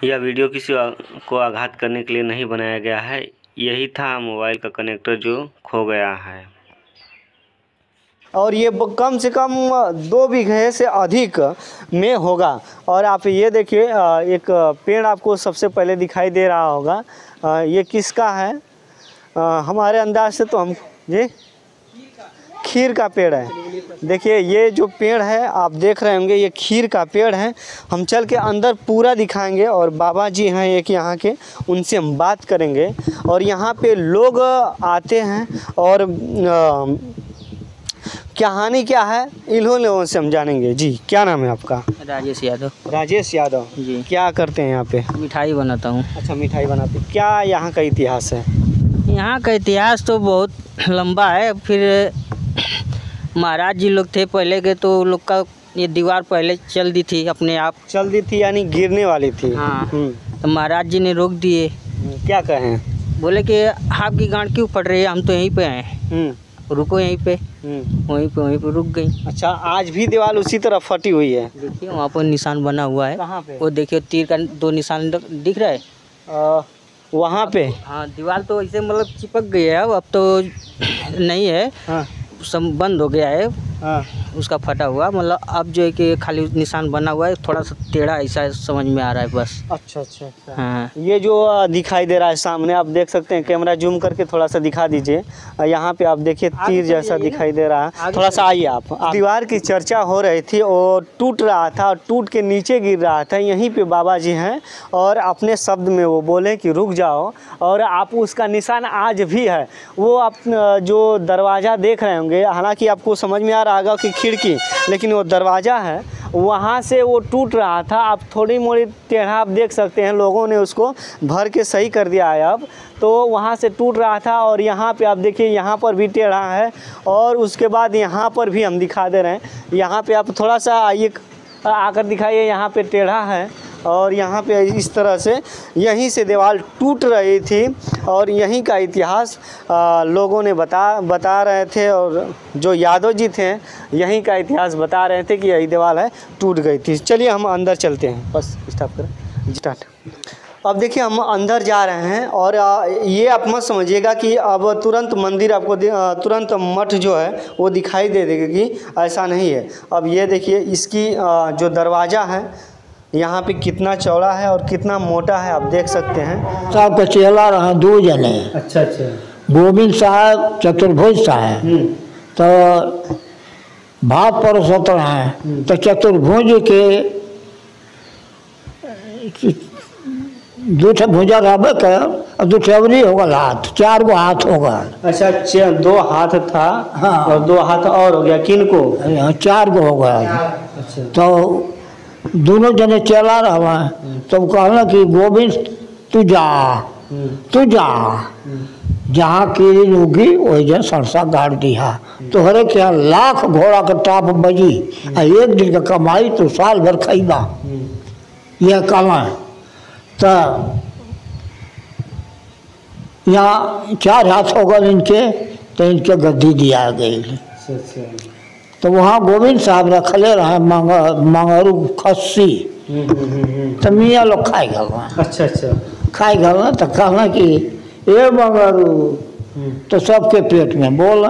यह वीडियो किसी को आघात करने के लिए नहीं बनाया गया है। यही था मोबाइल का कनेक्टर जो खो गया है। और ये कम से कम 2 बीघे से अधिक में होगा। और आप ये देखिए, एक पेड़ आपको सबसे पहले दिखाई दे रहा होगा। ये किसका है? हमारे अंदाज से तो हम ये खीर का पेड़ है। देखिए ये जो पेड़ है आप देख रहे होंगे, ये खीर का पेड़ है। हम चल के अंदर पूरा दिखाएंगे और बाबा जी हैं एक यहाँ के, उनसे हम बात करेंगे। और यहाँ पे लोग आते हैं और कहानी क्या है इन्हों लोगों से हम जानेंगे। जी क्या नाम है आपका? राजेश यादव। राजेश यादव जी। क्या करते हैं यहाँ पे? मिठाई बनाता हूँ। अच्छा, मिठाई बनाते। क्या यहाँ का इतिहास है? यहाँ का इतिहास तो बहुत लंबा है। फिर महाराज जी लोग थे पहले के, तो लोग का ये दीवार पहले चल दी थी, अपने आप चल दी थी यानी गिरने वाली थी। हाँ। तो महाराज जी ने रोक दिए। क्या कहें? बोले कि आपकी गांड क्यों फट रही है, हम तो यहीं पे हैं, रुको यहीं पे। वहीं पे रुक गई। अच्छा, आज भी दीवार उसी तरह फटी हुई है। देखिए वहाँ पर निशान बना हुआ है। कहाँ पे? वो देखिए तीर का 2 निशान दिख रहा है वहाँ पे। हाँ, दीवार तो ऐसे मतलब चिपक गई है, अब तो नहीं है। हाँ। सब बंद हो गया है। हाँ। उसका फटा हुआ, मतलब अब जो है कि खाली निशान बना हुआ है, थोड़ा सा टेढ़ा ऐसा समझ में आ रहा है बस। अच्छा अच्छा अच्छा। हाँ। ये जो दिखाई दे रहा है सामने, आप देख सकते हैं। कैमरा जूम करके थोड़ा सा दिखा दीजिए। यहाँ पे आप देखिए तीर जैसा दिखाई दे रहा है। थोड़ा सा आइए आप। दीवार की चर्चा हो रही थी और टूट रहा था और टूट के नीचे गिर रहा था। यहीं पे बाबा जी हैं और अपने शब्द में वो बोले कि रुक जाओ, और आप उसका निशान आज भी है। वो आप जो दरवाज़ा देख रहे होंगे, हालांकि आपको समझ में आ रहा होगा कि खिड़की, लेकिन वो दरवाज़ा है, वहाँ से वो टूट रहा था। आप थोड़ी मोड़ी टेढ़ा आप देख सकते हैं, लोगों ने उसको भर के सही कर दिया है अब। तो वहाँ से टूट रहा था और यहाँ पे आप देखिए, यहाँ पर भी टेढ़ा है। और उसके बाद यहाँ पर भी हम दिखा दे रहे हैं। यहाँ पे आप थोड़ा सा आइए, आकर दिखाइए। यहाँ पे टेढ़ा है और यहाँ पे इस तरह से यहीं से दीवार टूट रही थी। और यहीं का इतिहास लोगों ने बता रहे थे, और जो यादव जी थे यहीं का इतिहास बता रहे थे कि यही दीवार है टूट गई थी। चलिए हम अंदर चलते हैं। बस स्टार्ट करें। स्टार्ट। अब देखिए हम अंदर जा रहे हैं और ये आप मत समझिएगा कि अब तुरंत मंदिर आपको तुरंत मठ जो है वो दिखाई दे देगा, कि ऐसा नहीं है। अब ये देखिए इसकी जो दरवाज़ा है यहाँ पे कितना चौड़ा है और कितना मोटा है, आप देख सकते हैं। साहब का चेला रहा 2 जने। अच्छा अच्छा। गोविंद साहब, चतुर्भुज साहब। तो भात परोसत रहे, तो चतुर्भुज के 2 भुजा रहे के और 2 ठेवरी होगा हाथ, 4 गो हाथ होगा। अच्छा, 2 हाथ था। हाँ। और 2 हाथ और हो गया किनको? 4 गो होगा। अच्छा। तो दोनों जने चला रहा, तब कहला कि गोविंद तू जा, तू जा, जहाँ कीड़ी लूगी वही जन सरसा गाड़ दिया। तो हरे क्या लाख घोड़ा का टाप बजी, 1 दिन का कमाई तो साल भर खैबा। यह कहला। तो यहाँ 4 हाथ हो गए इनके, तो इनके गद्दी दिया गई। तो वहाँ गोविंद साहब रखले रहे मंगरू खस्सी। तो मियाँ लोग खाए गल। अच्छा अच्छा। खाए गल तो कहना कि ए मंगरू, तो सबके पेट में बोल,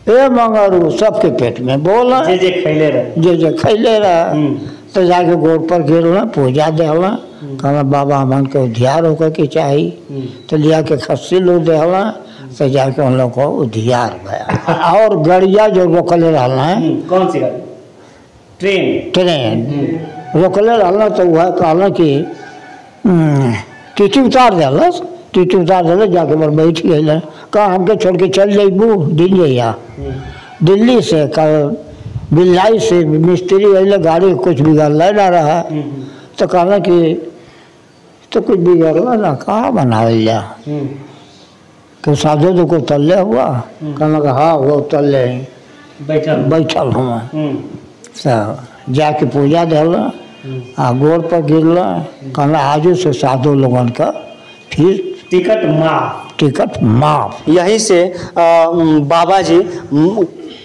ए मंगरू सबके पेट में बोल, जे खैले रहे, जे खैले रहे। तो जाके गोड़ पर गिर पूजा देला, कहना बाबा हमन के उद्धार होकर के चाहिए। तो लिया के खस्सी लोग देला, तो जाके उन लोग को उद्धार भया। और गड़िया जो रोकले रहना है, कौन सी गाड़ी? ट्रेन रोकले रहना। तो वह कहना कि टीटी उतार दिलस, टीटी उतार दिल, जाके बार बैठ गए। कहा हमके छोड़ के चल जाइबू दिल्ली। दिल्ली से कल बिल्लाई से मिस्त्री अल, गाड़ी कुछ बिगड़ ना रहा। तो कहना कि तो कुछ बिगड़ला ना, कहाँ बनावल जा कि साधु तो को तल्ले हुआ। कहना कि हाँ वो तल्ले बैठल हुआ। तो जाके पूजा दिला, गोड़ पर गिरला। कहना आजू से साधु लोगन का फिर टिकट माफ। यहीं से बाबा जी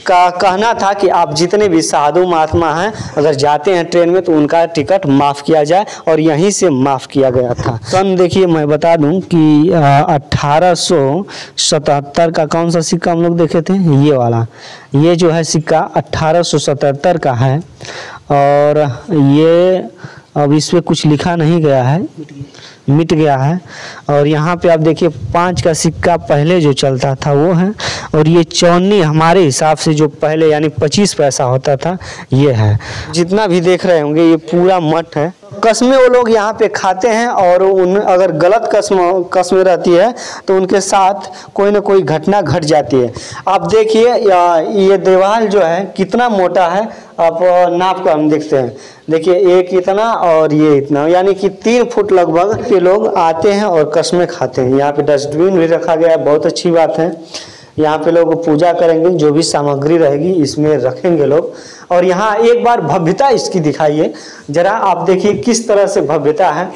का कहना था कि आप जितने भी साधु महात्मा हैं अगर जाते हैं ट्रेन में तो उनका टिकट माफ़ किया जाए, और यहीं से माफ़ किया गया था। सन देखिए मैं बता दूं कि 1877 का कौन सा सिक्का हम लोग देखे थे, ये वाला, ये जो है सिक्का 1877 का है। और ये अब इस पर कुछ लिखा नहीं गया है, मिट गया है। और यहाँ पे आप देखिए 5 का सिक्का पहले जो चलता था वो है, और ये 54 हमारे हिसाब से जो पहले यानी 25 पैसा होता था ये है। जितना भी देख रहे होंगे ये पूरा मठ है। कस्में वो लोग यहाँ पे खाते हैं, और उन अगर गलत कस्में रहती है तो उनके साथ कोई ना कोई घटना घट जाती है। आप देखिए ये दीवार जो है कितना मोटा है, आप नाप कर हम देखते हैं, देखिए एक इतना और ये इतना, यानी कि 3 फुट लगभग के लोग आते हैं और कस्में खाते हैं। यहाँ पे डस्टबिन भी रखा गया है, बहुत अच्छी बात है। यहाँ पे लोग पूजा करेंगे, जो भी सामग्री रहेगी इसमें रखेंगे लोग। और यहाँ एक बार भव्यता इसकी दिखाइए जरा, आप देखिए किस तरह से भव्यता है।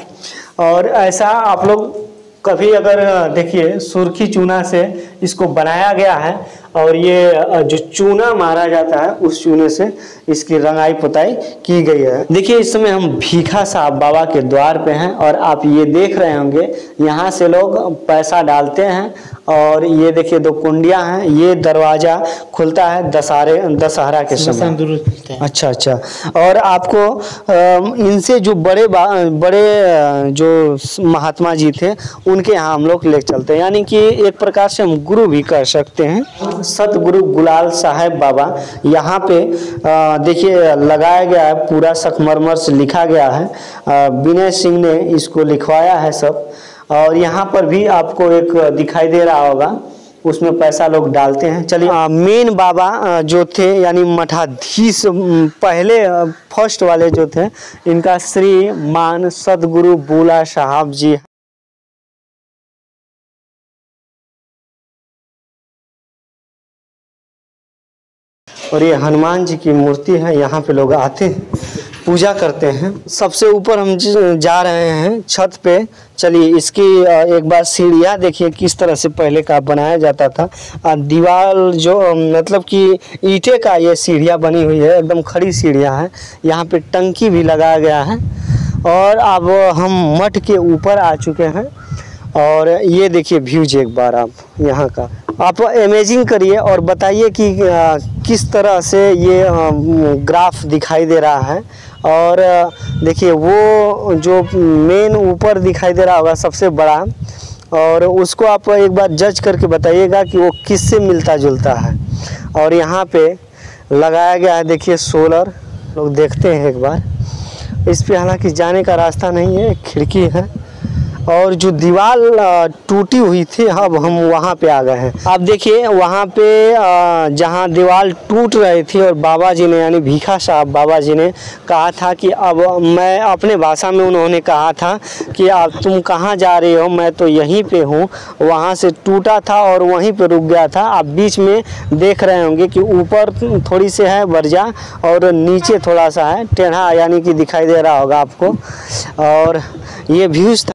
और ऐसा आप लोग कभी अगर देखिए सुर्खी चूना से इसको बनाया गया है, और ये जो चूना मारा जाता है उस चूने से इसकी रंगाई पुताई की गई है। देखिए इस समय हम भीखा साहब बाबा के द्वार पे हैं, और आप ये देख रहे होंगे यहाँ से लोग पैसा डालते हैं। और ये देखिए 2 कुंडियाँ हैं, ये दरवाज़ा खुलता है दशहरा के समय। अच्छा। और आपको इनसे जो बड़े जो महात्मा जी थे उनके यहाँ हम लोग ले चलते हैं, यानी कि एक प्रकार से हम गुरु भी कह सकते हैं। सतगुरु गुलाल साहब बाबा यहाँ पे देखिए लगाया गया है, पूरा संगमरमर से लिखा गया है। विनय सिंह ने इसको लिखवाया है सब। और यहाँ पर भी आपको एक दिखाई दे रहा होगा, उसमें पैसा लोग डालते हैं। चलिए मेन बाबा जो थे यानी मठाधीश पहले फर्स्ट वाले जो थे, इनका श्री मान सतगुरु बुला साहब जी। और ये हनुमान जी की मूर्ति है, यहाँ पे लोग आते हैं पूजा करते हैं। सबसे ऊपर हम जा रहे हैं छत पे। चलिए इसकी एक बार सीढ़ियाँ देखिए किस तरह से पहले का बनाया जाता था। दीवार जो मतलब कि ईंटे का ये सीढ़ियाँ बनी हुई है, एकदम खड़ी सीढ़ियाँ हैं। यहाँ पे टंकी भी लगाया गया है। और अब हम मठ के ऊपर आ चुके हैं, और ये देखिए व्यूज एक बार आप यहाँ का आप इमेजिन करिए और बताइए कि किस तरह से ये ग्राफ दिखाई दे रहा है। और देखिए वो जो मेन ऊपर दिखाई दे रहा होगा सबसे बड़ा, और उसको आप एक बार जज करके बताइएगा कि वो किससे मिलता जुलता है। और यहाँ पे लगाया गया है देखिए सोलर, लोग देखते हैं एक बार। इस पे हालांकि जाने का रास्ता नहीं है, खिड़की है। और जो दीवार टूटी हुई थी अब हम वहाँ पे आ गए हैं। आप देखिए वहाँ पे जहाँ दीवार टूट रही थी, और बाबा जी ने यानी भीखा साहब बाबा जी ने कहा था कि अब मैं अपने भाषा में उन्होंने कहा था कि अब तुम कहाँ जा रहे हो, मैं तो यहीं पे हूँ। वहाँ से टूटा था और वहीं पे रुक गया था। आप बीच में देख रहे होंगे कि ऊपर थोड़ी सी है बर्जा और नीचे थोड़ा सा है टेढ़ा, यानी कि दिखाई दे रहा होगा आपको। और ये व्यूज़